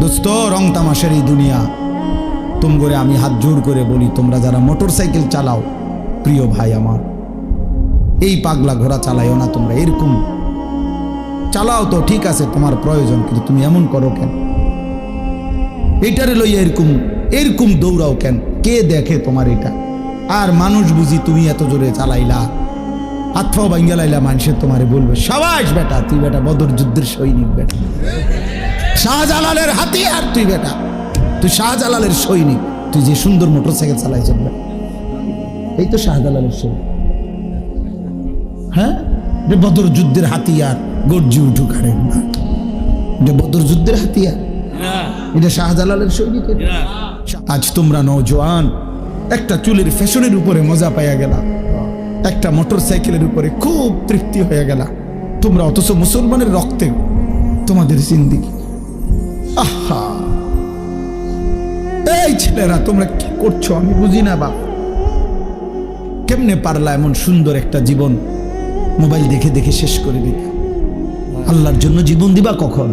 দোস্ত, রং তামাশার এই দুনিয়া, তোমরা আমি হাত জোড় করে বলি, তোমরা যারা মোটরসাইকেল চালাও, প্রিয় ভাই আমার, এই পাগলা ঘোড়া চালাইও না। তোমরা এরকম চালাও তো ঠিক আছে, তোমার প্রয়োজন, কিন্তু তুমি এমন করো কেন? এটারে লইয়া এরকম এরকম দৌড়াও কেন? কে দেখে তোমার এটা? আর মানুষ বুঝি তুমি এত জোরে চালাইলা, হাত পাও ভাঙ্গা লাইলা, মানুষের তোমারে বলবে সাবাস বেটা, তুই বেটা বদর যুদ্ধের সৈনিক বেটা, শাহজালালের হাতিয়ার তুই বেটা, তুই শাহজালালের সৈনিক, তুই যে সুন্দর মোটরসাইকেল চালাই চলবে। এই তো শাহজালালের সৈনিক। হ্যাঁ, যে বদর যুদ্ধের হাতিয়ার, গর্জি উঠুক আরে না, যে বদর যুদ্ধের হাতিয়ার, এটা শাহজালালের সৈনিকের। আজ তোমরা নওজোয়ান একটা চুলের ফ্যাশনের উপরে মজা পাইয়া গেলা, একটা মোটরসাইকেলের উপরে খুব তৃপ্তি হয়ে গেলা তোমরা, অথচ মুসলমানের রক্তে তোমাদের জিন্দেগি। আহা, এই ছেলেরা তোমরা কি করছো আমি বুঝি না বাপ। কেমনে পারলা এমন সুন্দর একটা জীবন মোবাইল দেখে দেখে শেষ করে দিতে? আল্লাহর জন্য জীবন দিবা কখন?